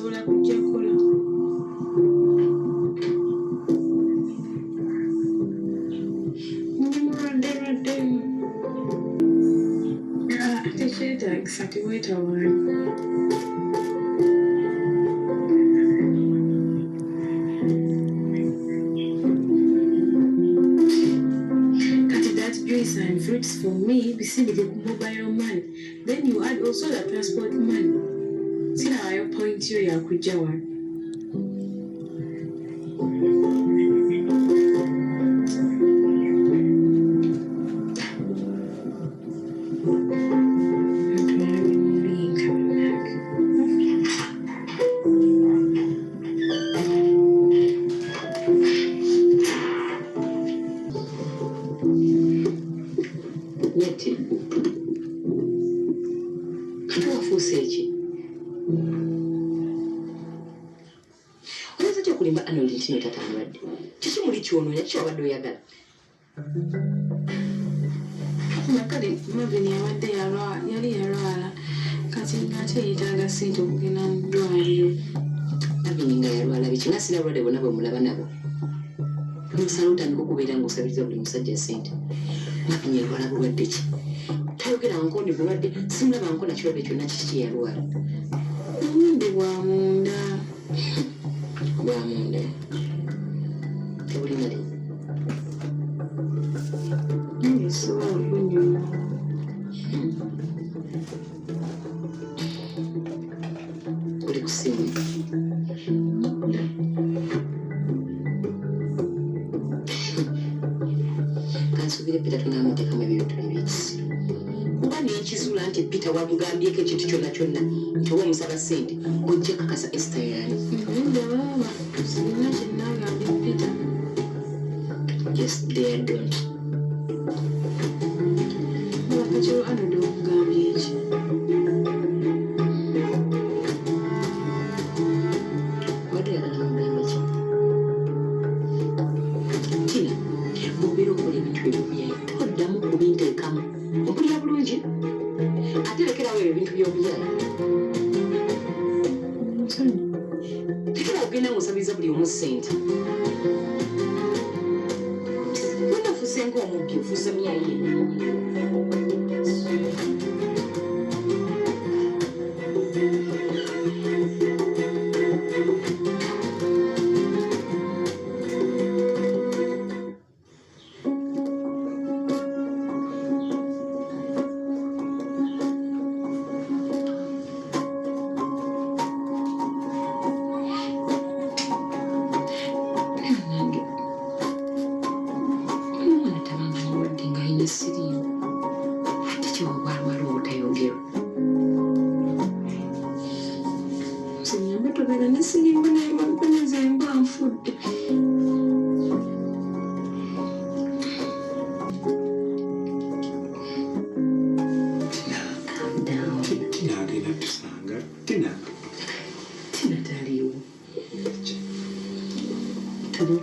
asobola kujja kukola. Ndi mulwadde tekyetaagisa tiweetawaanya. Juice and fruits for me, we see the mobile money. Then you add also the transport money. See how I point you, Yakujawa. Nakale Mavini yawadde yali yalwala kati ng'ate yeetaaga ssente okugenda mu ddwaliro. Mavini nga yalwala biki nga siralwadde bonna bwe mulaba nabo. Omusala otandika okubeera ng'osabiriza buli musajja ssente. Mavini yalwala bulwadde ki? Tayogera nkondi bulwadde simulaba nko nakirwadde kyonna kiki kye yalwala. Obulwadde bwa munda. Bwa munda. Tebulina li. Nsobola okunyuma. Uli ku ssimu. Kansuubire Peter tunaamuteekamu ebintu bibisi. Kuba n'ekizuula nti Peter wamugambyeko ekintu kyonna kyonna nti owa omusaba ssente ojja kakasa Esther yaani. Nedda baaba sirina kye nnaagambye Peter. Yes, they don't. Kiro anodo okugambye eki. Wadde yagala mugamba ki? Tina, bw'obeera okola ebintu ebyobuyayi toddamu kubinteekamu. Ompulira bulungi? Ate lekerawo ebintu by'obuyayi. Tekera ogenda ng'osabiriza buli omu ssente. Wonna ofuuse ng'omubbi ofuuse myayi.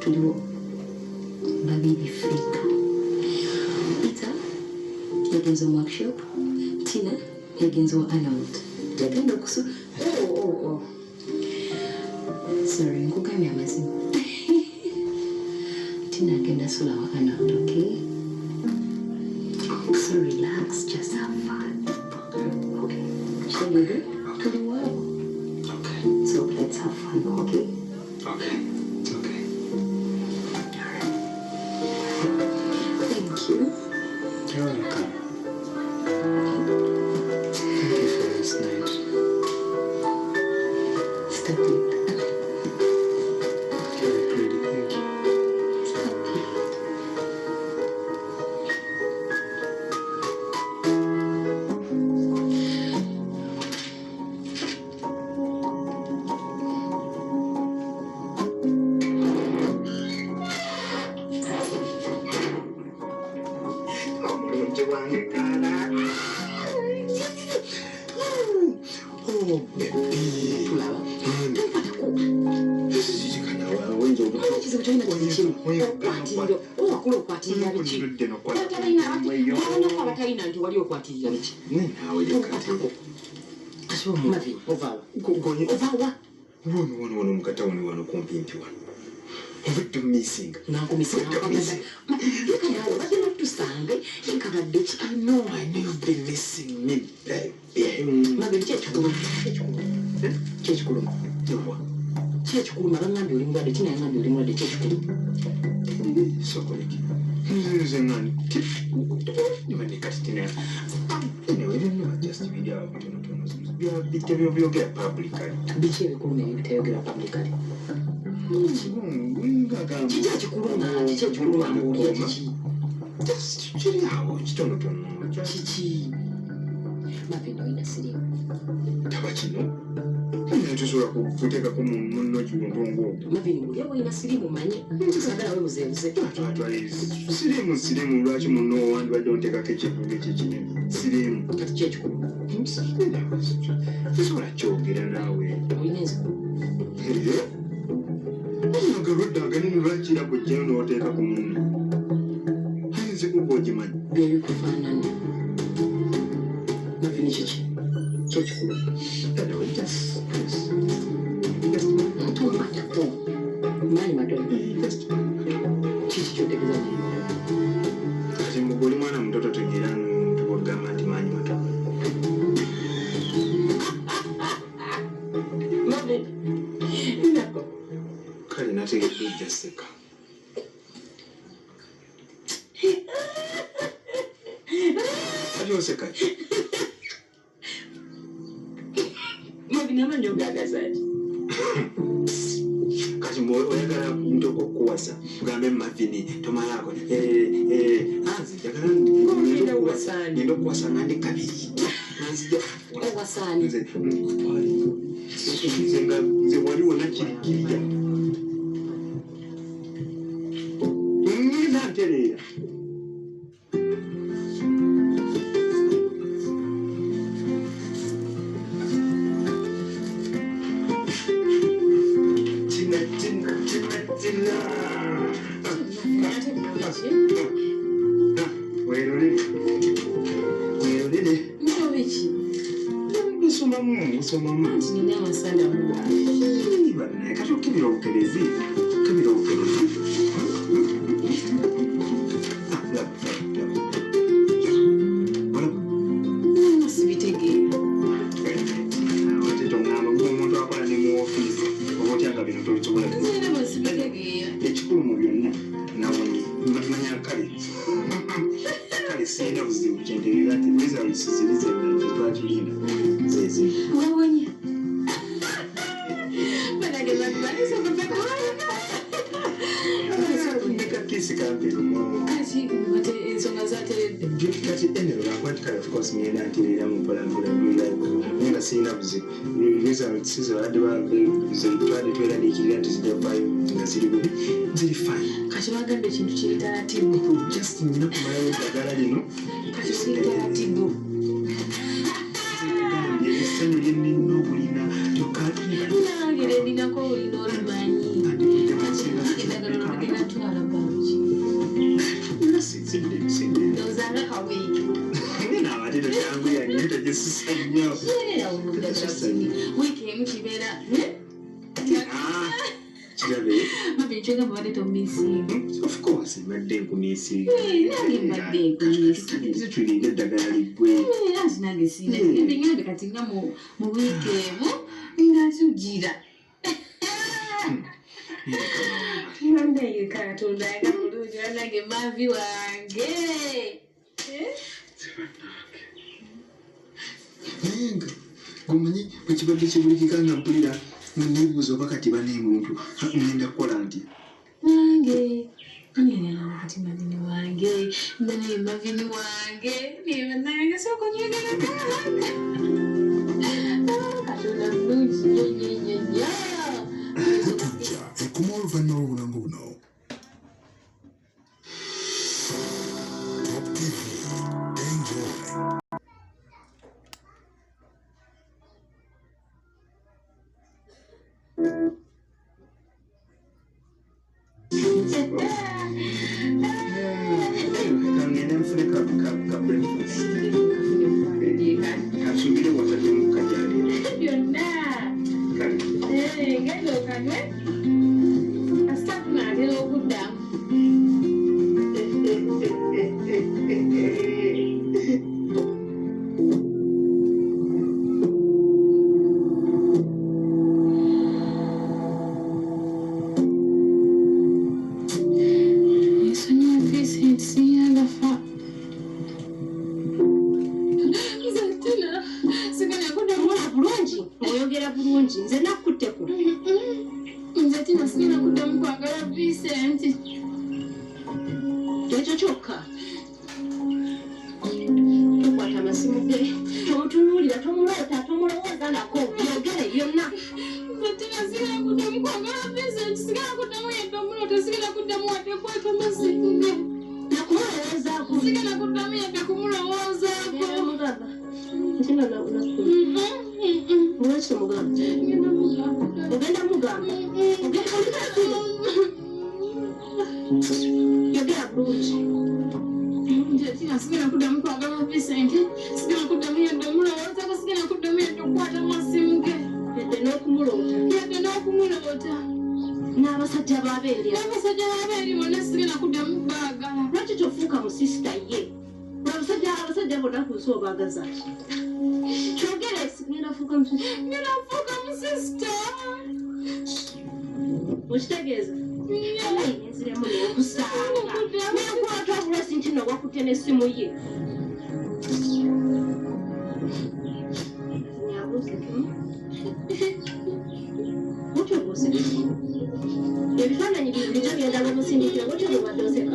Tuliwo babiri feka. Peter yagenze mu workshop. Tina yagenze wa Arnold. Yagenda okusu. Sorry, nkugambye amazima. Tina agenda sula wa Arnold, okay? So relax, just have fun. Okay. Shall we go? Tuliwo. Okay. So let's have fun, okay? Okay. Thank you. You're welcome. Thank you for this night. Stop it. You're pretty. Thank you. Stop it. Wono mukata wano kumpi nti wano. Obudde missing. Nakumisinga bagenda tusange nkabadde ki. I know you've been missing me. Mabiri kyekikulu nabangambye oli mulwadde kinayangambye oli mulwadde kyekikulu sokoleki nze ngani nimanekatitina anyway just video bitono byogera publicly biki ebikulu nebyo bitayogera publicly kiki ekikulu nga kyekikulu nga olya kiki kiri awo kitonotono kiki mapenda olina sirimu taba kino tosobola kuteekako munno kiwontongo mabini mulya olina sirimu manye sagala we buzebuze sirimu lwaki munno owandibadde onteekako ekivuga ekyekinene sirimu kati kyekikulu tosobola kyogera naawe olina enzikulu agalwadde aganene lwakira bwejjayo n'oteekako munno ayinzikuba ogimanyi byebikufaanana mabini kiki kyekikulu mani matono kiki kyotegeeza kati mbugoli mwana muto totegeera tubagamba nti manyi matono kale nategedde ojja seka kati oseka mabinama njogagazati kati oyagala ntoko okuwasa ugambe mavini tomalako anzi njagala okuwasa nga ndi kabiri owasani nze wali wona kirikirya nantereera kati okebera obukerezi omuntu akola ne mu ofiisi oba otyanga bino tobisobola ekikulu mu byonna nawonye manya kale sirina buzibu kyentegeera nti results ziri zenna tetwatulinda zezi kakisi kamperumo kati enero lwakwati kale of course ngenda ntereera mu mpolampola nga sirina buzibu results twali tweraliikirira nti zijja kuvayo nga ziri bubi ziri fine kati bagambye ekintu kiyitatibu just nina kumalayo eddagala lino kati kiyitatibu essanyu lyenina obulina nange ndinako olina olumanyi eddagala lwagenda twala bangi ozanga kaweeki naabate totambuyanye togisisa nnyo wiiki emu kibeera kirabe mabi kyogamba badde tomisinga of course mbadde nkumisinga nange mbadde nkumisinga tulinda eddagala liggwe anti nange sina gende ngambe kati nga mu wiiki emu nga tugira nange katonda nga mulungi nange mavi wange naye nga gomanyi bwekibadde kibulikika nga mpulira nebuuza oba kati banemuntu ngenda kukola nti nange kati mavini wange naye mavini wange nange sokonyegera katonda mulungi nyenyenyenyo ekuma oluvannyuma lw'obulango buno Top TV, enjoy. kangenda nfune ka breakfast kasubire wakati mukajali byonna kale Vincent siyagafa. Nze tena sigala kuddamu bulungi oyogera bulungi nze nakutteko nze tena sigala kuddamu kwagala Vincent. ekyo kyokka tokwata amasimu ge tomutunuulira tomulowooza nako yogere byonna. Nze tena sigala kuddamu kwagala Vincent. Sigala kuddamu yadde omulota. Sigala kuddamu wadde kwata amasimu ge. nakumulowoozaako Sigala kuddamu yadde kumulowoozaako. mugamba ntina lwaki tomugamba ogenda mugamba yogera bulungi. Nze tena sigala kuddamu kwagala Vincent. Sigala kuddamu yadde omulowoozaako. Sigala kuddamu yadde okukwata amasimu ge. yadde n'okumuloota Yadde n'okumuloota. n'abasajja b'abeerya. N'abasajja b'abeeri bonna sigala kuddamu kubaagala. lwaki tofuuka mu sisita ye abasajja bonna ku nsi obaagaza kyogere sigenda fuuka mu sisita Ngenda nfuuka musisita. okitegeeza enziremu nekusanga nekwata obulasi nti nowakutte n'essimu ye mutyobuseka ebifaananyi bibirijo byendala busindikira butyo bwebadde oseka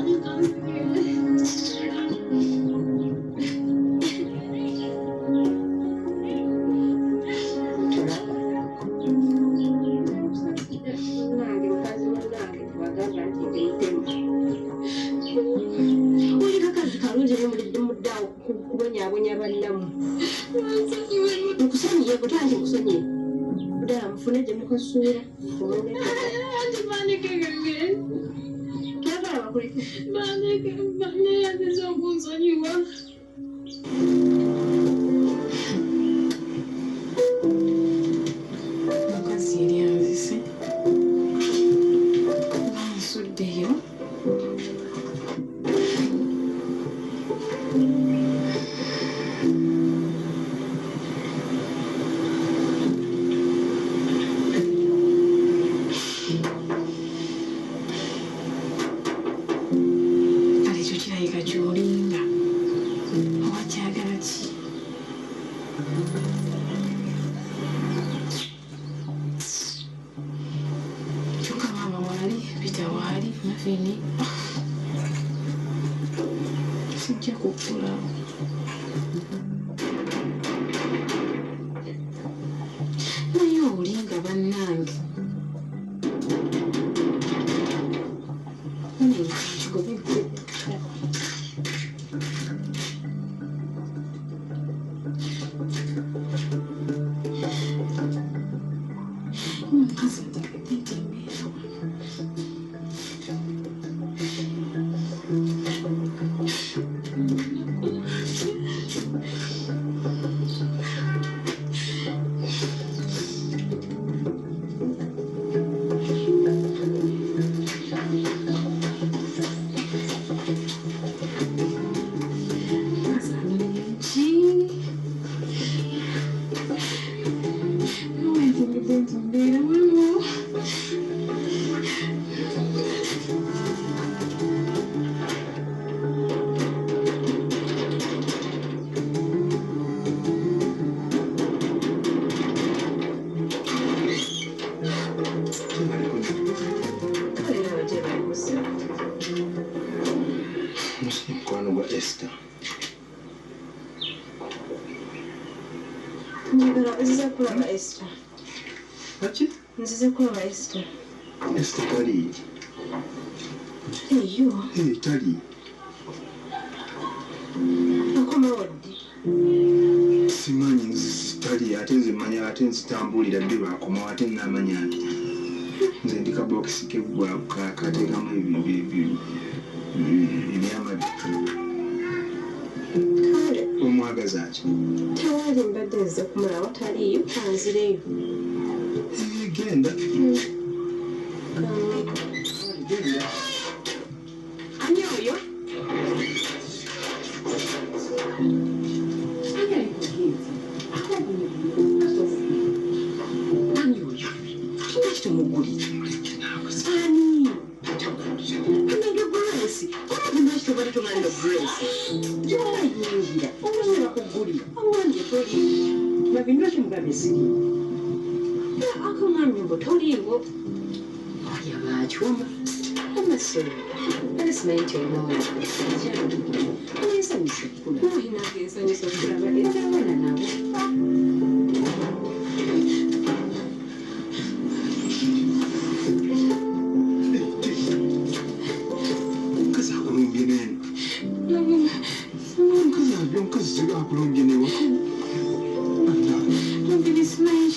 nange mukazi wannange tebagamba nti ndi mutemu oli kakazi kalungi nemulidde muddaawo kubonyaabonya bannamu nkusonyiye butandi nkusonyiye ddala mufune gye mukasuula Bandike gange. twagala bakuliko Bandike yageza okunsonyiwa. Mukazi yali anzise. Bansuddeyo. Kale ekyo kirabika ky'olinga. Oba kyagala ki? Kyokka maama waali, Peter waali, Mavini. Sijja kukula. Naye olinga bannange. Kigobedde. Omukazi ategedde nti embeera. Omukazi alungi. Ategedde nti embeera waliwo. kale nawe gye balikusa mukwano gwa Esther. njagala nzize kulaba Esther Laki? nzize kulaba Esther Esther tali. eyo Tali. akomawo ddi Simanyi tali ate nze manya ate nzitambulira bbi lwakomawo ate namanya nti nze ndi kabokisi keggwa kateekamu ebyamabbi. kale Omwagaza ki? tewali mbadde nzize kumulaba taliyo anzireyo Genda. ani oyo ani oyo lwaki tomugulira ani anenge gulesi olabinaki tubali tumalira grace gyowayingira okusaba kugulira awange toli babinwa kimugabe siri akamwami mbo tolingo oya bakyoma amasoro alisimanyi nti olinawange oyesanyusa okula oyinagensanyusa okulaba erawana nabo omukazi akulumbye neeno omukazi akulambye newaka Don't be dismayed.